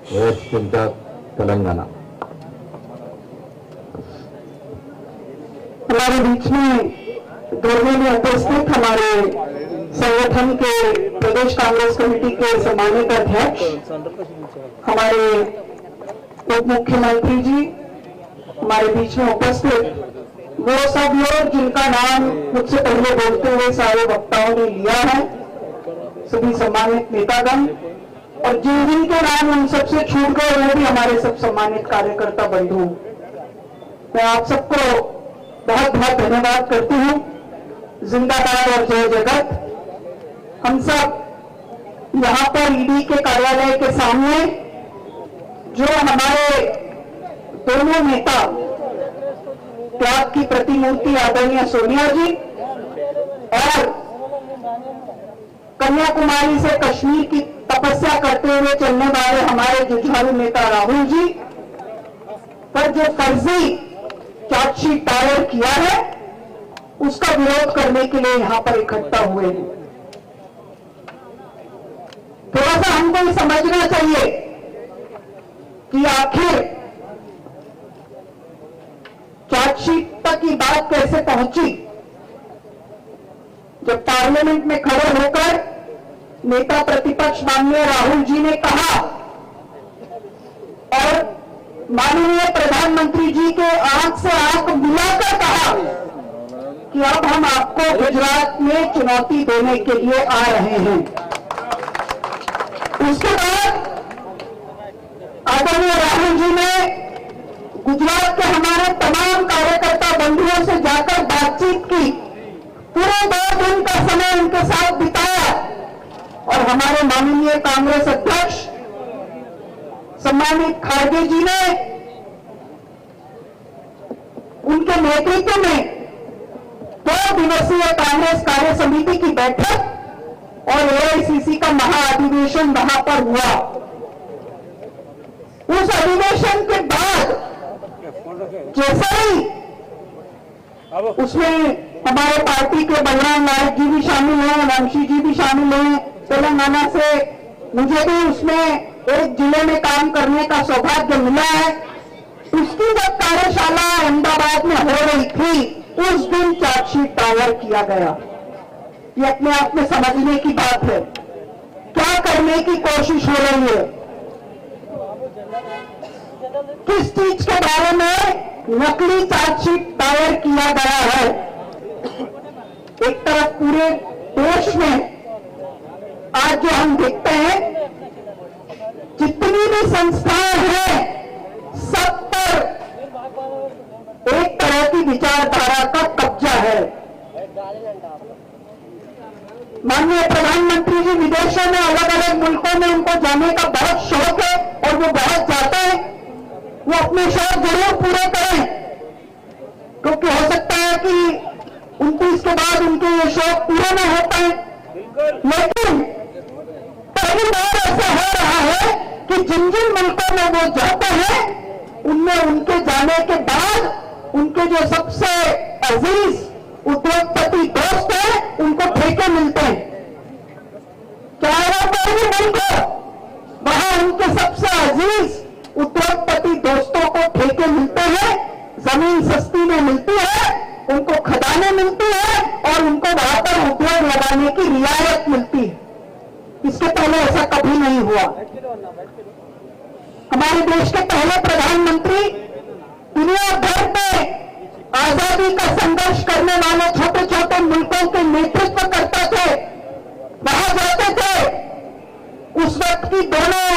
Waste sinter Telangana. हमारे बीच में गर्मी में उपस्थित हमारे संगठन के प्रदेश कांग्रेस कमेटी के सम्मानित अध्यक्ष हमारे उप मुख्यमंत्री जी हमारे बीच में उपस्थित, वो सब लोग जिनका नाम मुझसे पहले बोलते हुए सारे वक्ताओं ने लिया है, सभी सम्मानित नेतागण, और जिन जिन के नाम उन सबसे छूट गए वो भी हमारे सब सम्मानित कार्यकर्ता बंधु, मैं आप सबको बहुत बहुत धन्यवाद करती हूँ। जिंदाबाद और जय जगत। हम सब यहाँ पर ईडी के कार्यालय के सामने जो हमारे दोनों नेता त्याग की प्रतिमूर्ति आदरणीय सोनिया जी और कन्याकुमारी से कश्मीर की तपस्या करते हुए चलने वाले हमारे जुझारू नेता राहुल जी पर जो फर्जी चार्जशीट दायर किया है उसका विरोध करने के लिए यहां पर इकट्ठा हुए हैं। थोड़ा सा हमको ये समझना चाहिए कि आखिर चार्जशीट तक ये बात कैसे पहुंची। जब पार्लियामेंट में खड़े होकर नेता प्रतिपक्ष माननीय राहुल जी ने कहा और माननीय प्रधानमंत्री जी के आंख से आंख मिलाकर कहा कि अब हम आपको गुजरात में चुनौती देने के लिए आ रहे हैं, उसके बाद आदरणीय राहुल जी ने गुजरात के हमारे तमाम कार्यकर्ता बंधुओं से जाकर बातचीत की, पूरे 2 दिन का समय उनके साथ बिताया और हमारे माननीय कांग्रेस अध्यक्ष सम्मानित खारगे जी ने उनके नेतृत्व में 2 दिवसीय कांग्रेस कार्य समिति की बैठक और एआईसीसी का महाअधिवेशन वहां पर हुआ। उस अधिवेशन के बाद जैसे ही उसमें हमारे पार्टी के बलराम नायक जी भी शामिल हैं, वंशी जी भी शामिल हैं तेलंगाना से, मुझे भी उसमें एक जिले में काम करने का सौभाग्य मिला है। उसकी जब कार्यशाला अहमदाबाद में हो रही थी उस दिन चार्जशीट दायर किया गया। ये अपने आप में समझने की बात है, क्या करने की कोशिश हो रही है, किस चीज के बारे में नकली चार्जशीट दायर किया गया है। एक तरफ पूरे देश में आज जो हम देखते हैं जितनी भी संस्थाएं हैं सब पर एक तरह की विचारधारा का कब्जा है। माननीय प्रधानमंत्री जी विदेशों में अलग अलग मुल्कों में उनको जाने का बहुत शौक है और वो बहुत जाते हैं, वो अपने शौक जरूर पूरे करें, क्योंकि हो सकता है कि 29 के बाद उनके ये शौक पूरे न हो पाए। लेकिन पहली बार ऐसा हो रहा है कि जिन जिन मुल्कों में वो जाते हैं उनमें उनके जाने के बाद उनके जो सबसे अजीज उद्योगपति दोस्त हैं उनको ठेके मिलते हैं। चाहे वो कोई भी मुल्क हो, वहां उनके सबसे अजीज उद्योगपति दोस्तों को ठेके मिलते हैं, जमीन सस्ती में मिलती है, उनको खदानें मिलती है और उनको वहां पर उद्योग लगाने की रियायत मिलती है। इसके पहले ऐसा कभी नहीं हुआ। हमारे देश के पहले प्रधानमंत्री दुनिया भर में आजादी का संघर्ष करने वाले छोटे छोटे मुल्कों के नेतृत्व करते थे, वहां जाते थे, उस वक्त की दोनों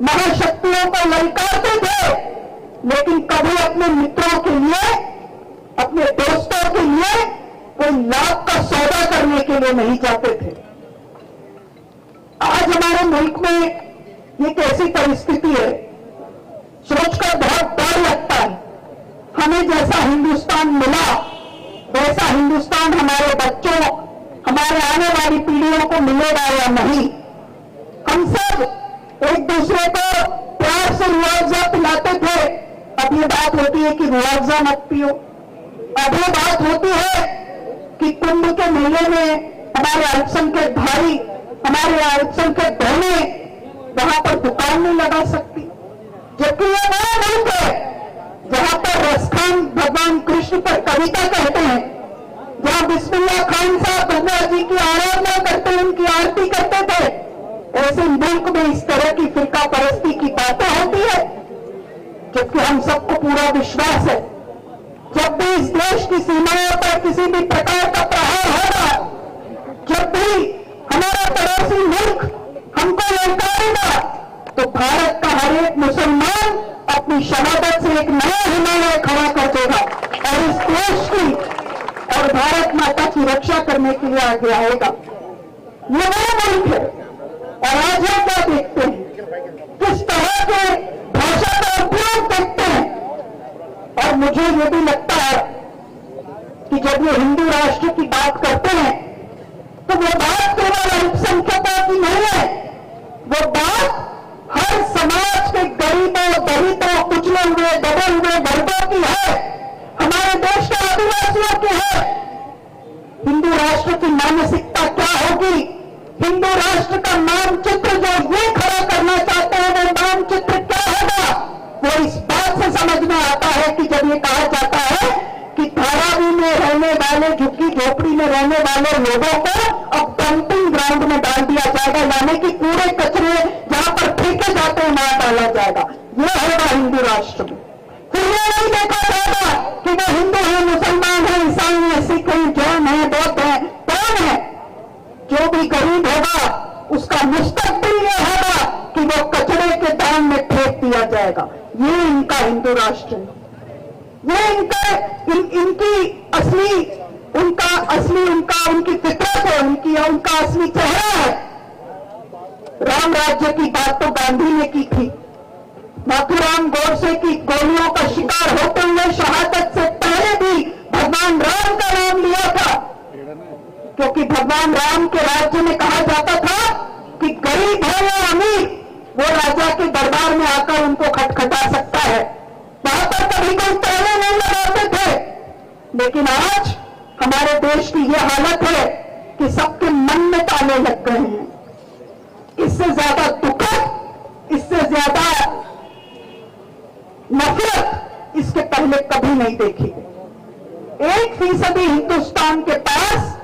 महाशक्तियों को ललकारते थे, लेकिन कभी अपने मित्रों के लिए, अपने दोस्तों के लिए कोई लाभ का सौदा करने के लिए नहीं जाते थे। आज हमारे मुल्क में ये कैसी परिस्थिति है, सोचकर बहुत डर लगता है। हमें जैसा हिंदुस्तान मिला वैसा हिंदुस्तान हमारे बच्चों, हमारे आने वाली पीढ़ियों को मिलेगा या नहीं। हम सब एक दूसरे को प्यार से मुआवजा पिलाते थे, अब ये बात होती है कि मुआवजा मत पियो। अब ये बात होती है कि कुंभ के मेले में हमारे अल्पसंख्यक भाई, हमारे अल्पसंख्यक बहनें वहां पर दुकान नहीं लगा सकती, जबकि ये वो मुल्क है जहां पर रसखान भगवान कृष्ण पर कविता कहते हैं, जहां बिस्मिल्लाह खान साहब भगवान जी की आराधना करते हैं, उनकी आरती करते थे। ऐसे मुल्क में इस तरह की फिरका परस्ती की बातें होती है, जबकि हम सबको पूरा विश्वास है जब भी इस देश की सीमाओं पर किसी भी प्रकार का प्रहार होगा, जब भी हमारा पड़ोसी मुल्क हमको ललकारेगा, तो भारत का हर एक मुसलमान अपनी शहादत से एक नया हिमालय खड़ा कर देगा और इस देश की और भारत माता की रक्षा करने के लिए आगे आएगा। ये वो मुल्क है। और आज हम क्या देखते हैं, किस तरह के भाषा का उपयोग देखते हैं। और मुझे ये भी लगता है कि जब ये हिंदू राष्ट्र की बात करते हैं तो वो बात केवल अल्पसंख्यकों की नहीं है, वो बात हर समाज के गरीबों, दलितों, कुचले हुए, दबे हुए वर्गों की है, हमारे देश के आदिवासियों की है। हिंदू राष्ट्र की मानसिकता क्या होगी, हिंदू राष्ट्र का मानचित्र जो ये खड़ा करना चाहते हैं, वो मानचित्र क्या होगा, वो इस बात से समझ में आता है कि जब ये कहा जाता है कि धारावी में रहने वाले, झुग्गी झोपड़ी में रहने वाले लोगों को अब डंपिंग ग्राउंड में डाल दिया जाएगा, यानी कि पूरे कचरे जहां पर फेंके जाते हैं वहां डाला जाएगा। यह होगा हिंदू राष्ट्र में। फिर यह नहीं देखा जाएगा कि वो हिंदू है, मुसलमान है, ईसाई है, सिख है, जैन है, बौद्ध है, कौन है। जो भी गरीब होगा उसका मुस्तकबिल यह होगा कि वो कचरे के दान में फेंक दिया जाएगा। ये इनका हिंदू राष्ट्र है, ये उनकी फितरत है, उनका असली चेहरा है। राम राज्य की बात तो गांधी ने की थी, नाथूराम गोडसे की गोलियों का शिकार होते हुए शहादत से पहले भी भगवान राम का नाम लिया था, क्योंकि भगवान राम के राज्य में कहा जाता था कि गरीब है या अमीर, वो राजा के दरबार में आकर उनको खटखटा सकता है। वहां पर कभी कोई ताले नहीं लगाते थे। लेकिन आज हमारे देश की यह हालत है कि सबके मन में ताले लग गए हैं। इससे ज्यादा दुखद, इससे ज्यादा नफरत इसके पहले कभी नहीं देखी। 1% हिंदुस्तान के पास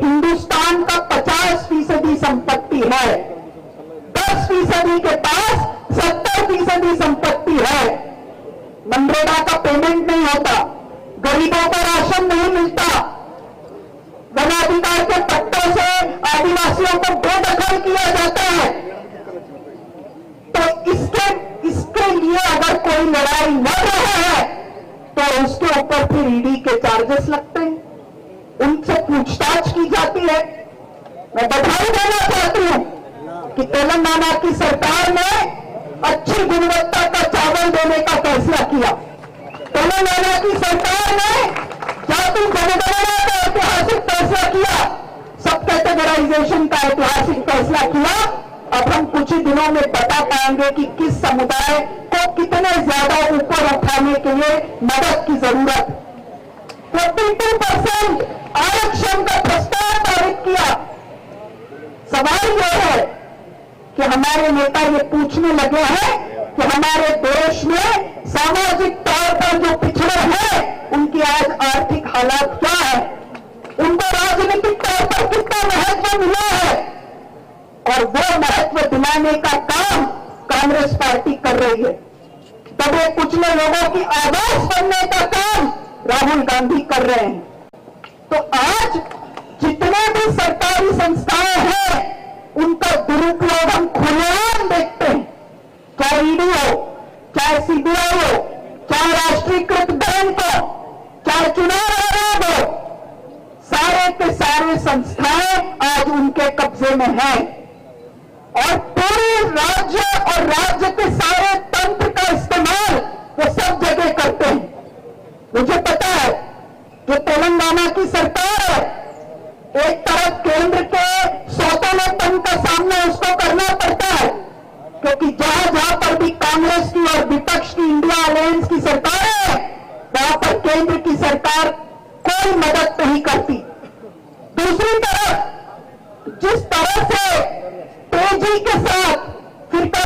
हिंदुस्तान का 50% संपत्ति है, 10% के पास 70% संपत्ति है। मनरेगा का पेमेंट नहीं होता, गरीबों को राशन नहीं मिलता, वनाधिकार के पट्टों से आदिवासियों को बेदखल किया जाता है। तो इसके लिए अगर कोई लड़ाई लड़ रहा है तो उसके ऊपर फिर ईडी के चार्जेस लगते हैं, उनसे पूछताछ की जाती है। मैं बधाई देना चाहती हूं कि तेलंगाना की सरकार ने अच्छी गुणवत्ता का चावल देने का फैसला किया। तेलंगाना की सरकार ने जाति जनगणना का ऐतिहासिक फैसला किया, सब कैटेगराइजेशन का ऐतिहासिक फैसला किया। अब हम कुछ ही दिनों में बता पाएंगे कि किस समुदाय को कितने ज्यादा ऊपर उठाने के लिए मदद की जरूरत। 42% आरक्षण का प्रस्ताव पारित किया। सवाल यह है कि हमारे नेता ये पूछने लगे हैं कि हमारे देश में सामाजिक तौर पर जो पिछड़े हैं उनकी आज आर्थिक हालात क्या है, उनको राजनीतिक तौर पर कितना महत्व मिला है, और वो महत्व दिलाने का काम कांग्रेस पार्टी कर रही है। दबे कुचले लोगों की आवाज बनने का काम राहुल गांधी कर रहे हैं। तो आज जितने भी सरकारी संस्थाएं हैं उनका दुरुपयोग हम खुलेआम देखते हैं, चाहे ईडी हो, चाहे सीबीआई हो, चाहे राष्ट्रीयकृत बैंक हो, चाहे चुनाव आयोग हो, सारे के सारे संस्थाएं आज उनके कब्जे में हैं और पूरे राज्य और राज्य के सारे तंत्र का इस्तेमाल वो सब जगह करते हैं। मुझे पता है जो तेलंगाना की सरकार है, एक तरफ केंद्र के सौतेलेपन का सामना उसको करना पड़ता है, क्योंकि जहां जहां पर भी कांग्रेस की और विपक्ष की इंडिया अलायंस की सरकार है वहां पर केंद्र की सरकार कोई मदद नहीं करती। दूसरी तरफ जिस तरह से तेजी के साथ फिरका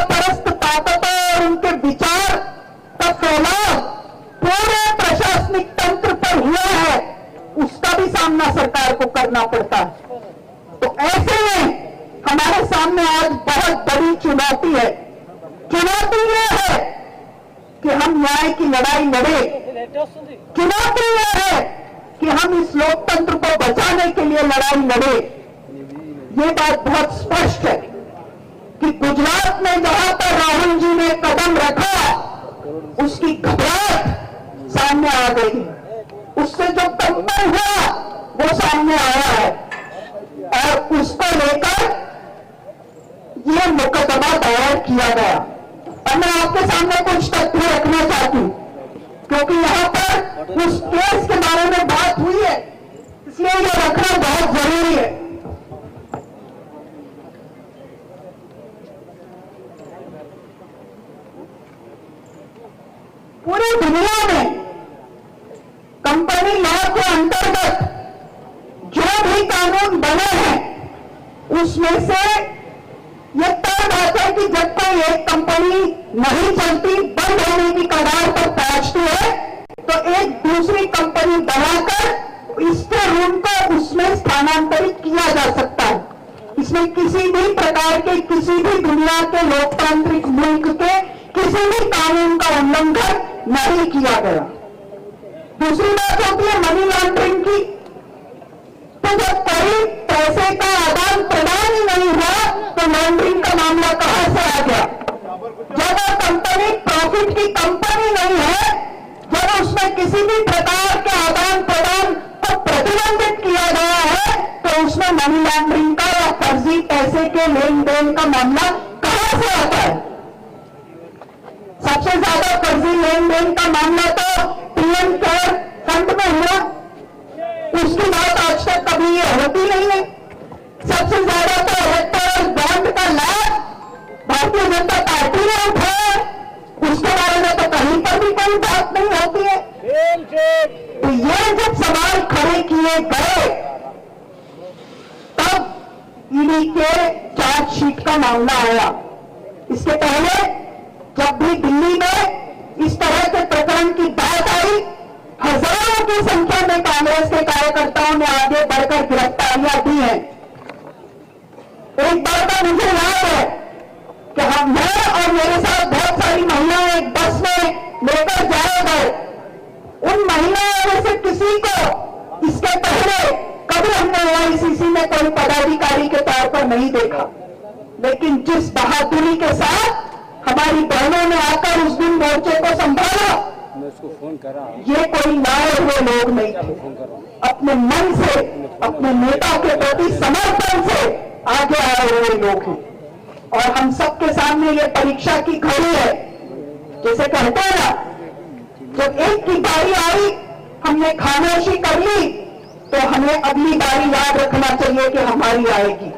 सामने आज बहुत बड़ी चुनौती है। चुनौती यह है कि हम न्याय की लड़ाई लड़े। चुनौती यह है कि हम इस लोकतंत्र को बचाने के लिए लड़ाई लड़े। ये बात बहुत स्पष्ट है कि गुजरात में जहां पर राहुल जी ने कदम रखा, उसकी घबराहट सामने आ गई। उससे जो कंपन हुआ वो सामने आया है और उसको लेकर ये मुकदमा दायर किया गया। और मैं आपके सामने कुछ तथ्य रखना चाहती हूं, क्योंकि यहां पर उस केस के बारे में बात हुई है, इसलिए ये रखना बहुत जरूरी है। पूरी दुनिया में कंपनी लॉ के अंतर्गत जो भी कानून बने हैं, उसमें से ये तय बात है कि जब कोई एक कंपनी नहीं चलती, बंद होने की कगार पर पहुंचती है, तो एक दूसरी कंपनी बनाकर इसके रूम को उसमें स्थानांतरित किया जा सकता है। इसमें किसी भी प्रकार के, किसी भी दुनिया के लोकतांत्रिक मुल्क के किसी भी कानून का उल्लंघन नहीं किया गया। दूसरी बात होती है मनी लॉन्ड्रिंग की। तो जब कोई पैसे का आदान प्रदान ही नहीं हुआ, तो लॉन्ड्रिंग का मामला कहां से आ गया? जब वो कंपनी प्रॉफिट की कंपनी नहीं है, जब उसमें किसी भी प्रकार के आदान प्रदान को प्रतिबंधित किया गया है, तो उसमें मनी लॉन्ड्रिंग का या फर्जी पैसे के लेन देन का मामला कहां से आता है? सबसे ज्यादा फर्जी लेन देन का मामला तो पीएम केयर फंड में हुआ, उसकी बात आज तक कभी ये होती नहीं है। सबसे ज्यादा तो इलेक्टोरल बॉन्ड का लाभ भारतीय जनता पार्टी ने उठाया, उसके बारे में तो कहीं पर भी कोई बात नहीं होती है। तो ये जब सवाल खड़े किए गए, तब ईडी के चार्जशीट का मामला आया। इसके पहले जब भी दिल्ली में इस तरह के प्रकरण की बात आई, हजारों की संख्या में कांग्रेस के कार्यकर्ताओं ने आगे बढ़कर गिरफ्तारियां दी हैं। एक बार का मुझे याद है कि मैं और मेरे साथ बहुत सारी महिलाएं एक बस में लेकर जाए गए। उन महिलाओं में से किसी को इसके पहले कभी हमने एआईसीसी में कोई पदाधिकारी के तौर पर नहीं देखा, लेकिन जिस बहादुरी के साथ हमारी बहनों ने आकर उस दिन मोर्चे को संभाला, मैं उसको फोन करा, ये कोई लाए हुए लोग नहीं थे। अपने मन से, अपने नेता के प्रति समर्पण से आगे आए हुए लोग हैं। और हम सबके सामने ये परीक्षा की घड़ी है। जैसे कहते हैं ना, जब एक की बारी आई, हमने खामोशी कर ली, तो हमें अगली बारी याद रखना चाहिए कि हमारी आएगी।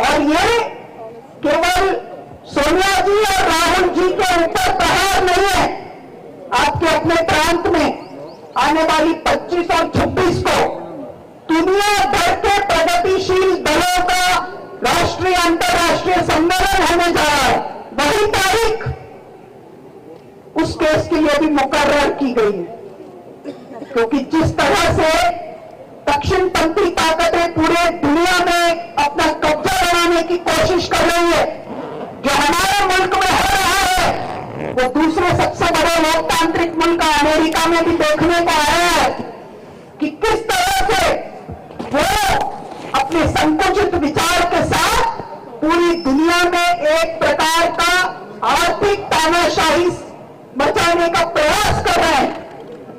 और ये केवल सोनिया जी और राहुल जी के ऊपर प्रहार नहीं है। आपके अपने प्रांत में आने वाली 25 और 26 को दुनिया भर के प्रगतिशील दलों का राष्ट्रीय अंतर्राष्ट्रीय सम्मेलन होने जा रहा है। वही तारीख उस केस के लिए भी मुकर्रर की गई है, क्योंकि जिस तरह से दक्षिणपंथी ताकतें पूरे दुनिया में अपना कब्जा बनाने की कोशिश कर रही है, जो हमारे मुल्क में हो रहा है, वो दूसरे सबसे बड़े लोकतांत्रिक मुल्क अमेरिका में भी देखने को आया है कि किस तरह से वो अपने संकुचित विचार के साथ पूरी दुनिया में एक प्रकार का आर्थिक तानाशाही बचाने का प्रयास कर रहे हैं।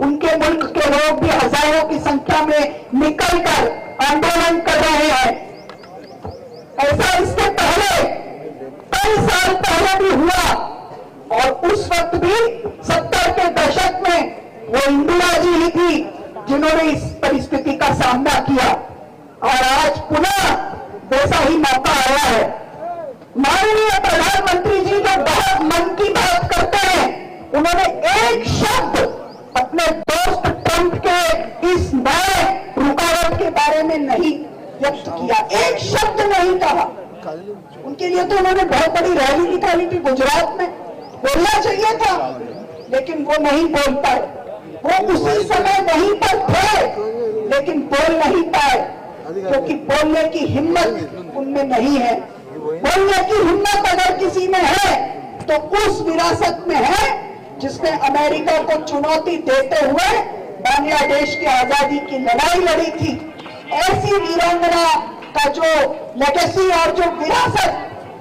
उनके मुल्क के लोग भी हजारों की संख्या में निकलकर आंदोलन कर रहे हैं। ऐसा इसके पहले कई साल पहले भी हुआ, और उस वक्त भी 70 के दशक में वो इंदिरा जी ही थी जिन्होंने इस परिस्थिति का सामना किया, और आज पुनः वैसा ही मौका आया है। माननीय प्रधानमंत्री जी जो बहुत मन की बात करते हैं, उन्होंने एक शब्द अपने दोस्त ट्रंप के इस नए रुकावट के बारे में नहीं व्यक्त किया, एक शब्द नहीं कहा। उनके लिए तो उन्होंने बहुत बड़ी रैली निकाली थी गुजरात में, बोलना चाहिए था, लेकिन वो नहीं बोल पाए। वो उसी समय वहीं पर थे, लेकिन बोल नहीं पाए। क्योंकि बोलने की हिम्मत उनमें नहीं है। बोलने की हिम्मत अगर किसी में है तो उस विरासत में है जिसने अमेरिका को चुनौती देते हुए बांग्लादेश की आजादी की लड़ाई लड़ी थी। ऐसी वीरांगना का जो लेगेसी और जो विरासत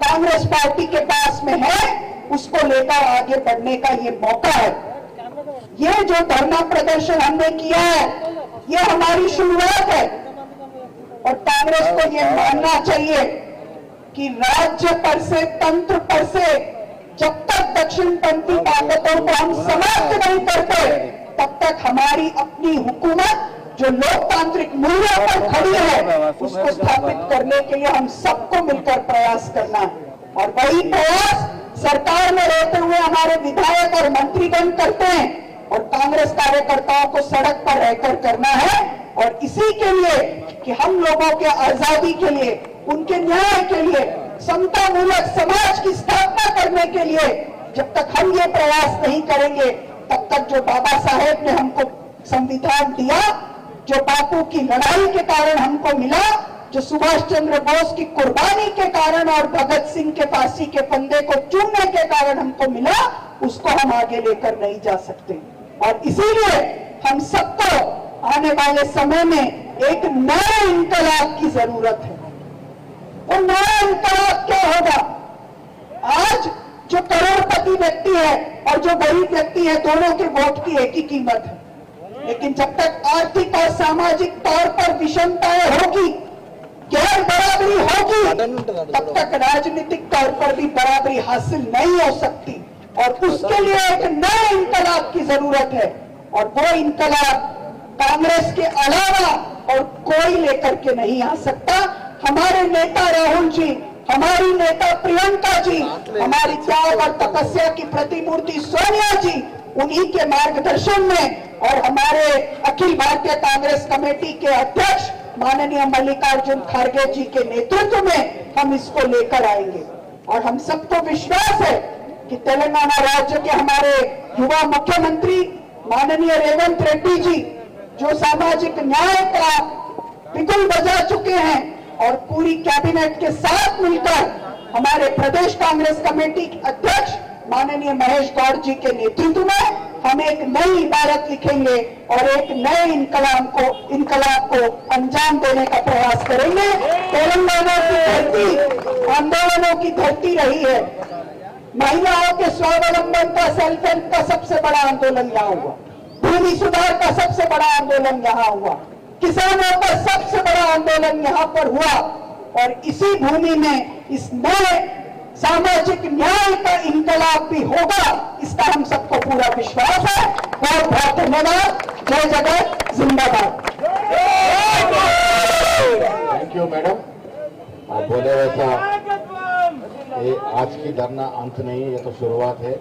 कांग्रेस पार्टी के पास में है, उसको लेकर आगे बढ़ने का ये मौका है। ये जो धरना प्रदर्शन हमने किया है, ये हमारी शुरुआत है और कांग्रेस को ये मानना चाहिए कि राज्य पर से, तंत्र पर से जब तक दक्षिणपंथी ताकतों को हम समाप्त नहीं करते, तब तक हमारी अपनी हुकूमत जो लोकतांत्रिक मूल्यों पर खड़ी है, उसको स्थापित करने के लिए हम सबको मिलकर प्रयास करना है। और वही प्रयास सरकार में रहते हुए हमारे विधायक और मंत्रीगण करते हैं और कांग्रेस कार्यकर्ताओं को सड़क पर रहकर करना है। और इसी के लिए कि हम लोगों के आजादी के लिए, उनके न्याय के लिए, समता मूलक समाज की स्थापना करने के लिए जब तक हम ये प्रयास नहीं करेंगे, तब तक जो बाबा साहेब ने हमको संविधान दिया, जो बापू की लड़ाई के कारण हमको मिला, जो सुभाष चंद्र बोस की कुर्बानी के कारण और भगत सिंह के फांसी के फंदे को चूमने के कारण हमको मिला, उसको हम आगे लेकर नहीं जा सकते। और इसीलिए हम सबको आने वाले समय में एक नए इंकलाब की जरूरत है। वो नया इंकलाब क्या होगा? आज जो करोड़पति व्यक्ति है और जो गरीब व्यक्ति है, दोनों के वोट की एक ही कीमत है। लेकिन जब तक आर्थिक और सामाजिक तौर पर विषमताएं होगी, गैर बराबरी होगी, तब तक राजनीतिक तौर पर भी बराबरी हासिल नहीं हो सकती। और उसके लिए एक नए इंकलाब की जरूरत है। और वो इंकलाब कांग्रेस के अलावा और कोई लेकर के नहीं आ सकता। हमारे नेता राहुल जी, हमारी नेता प्रियंका जी, हमारी त्याग और तपस्या की प्रतिमूर्ति सोनिया जी, उन्हीं के मार्गदर्शन में और हमारे अखिल भारतीय कांग्रेस कमेटी के अध्यक्ष माननीय मल्लिकार्जुन खड़गे जी के नेतृत्व में हम इसको लेकर आएंगे। और हम सबको विश्वास है कि तेलंगाना राज्य के हमारे युवा मुख्यमंत्री माननीय रेवंत रेड्डी जी, जो सामाजिक न्याय का बिगुल बजा चुके हैं और पूरी कैबिनेट के साथ मिलकर हमारे प्रदेश कांग्रेस कमेटी के अध्यक्ष माननीय महेश गौड़ जी के नेतृत्व में हम एक नई इबारत लिखेंगे और एक नए इनकलाब को अंजाम देने का प्रयास करेंगे। तेलंगाना की धरती आंदोलनों की धरती रही है। महिलाओं के स्वावलंबन का, सेल्फ हेल्प का सबसे बड़ा आंदोलन यहाँ हुआ। भूमि सुधार का सबसे बड़ा आंदोलन यहाँ हुआ। किसानों का सबसे बड़ा आंदोलन यहाँ पर हुआ। और इसी भूमि में इस नए सामाजिक न्याय का इनकलाब भी होगा, इसका हम सबको पूरा विश्वास है। बहुत बहुत धन्यवाद। जय जगत, जिंदाबाद। Thank you madam. आप बोले वैसा ये आज की धरना अंत नहीं, ये तो शुरुआत है।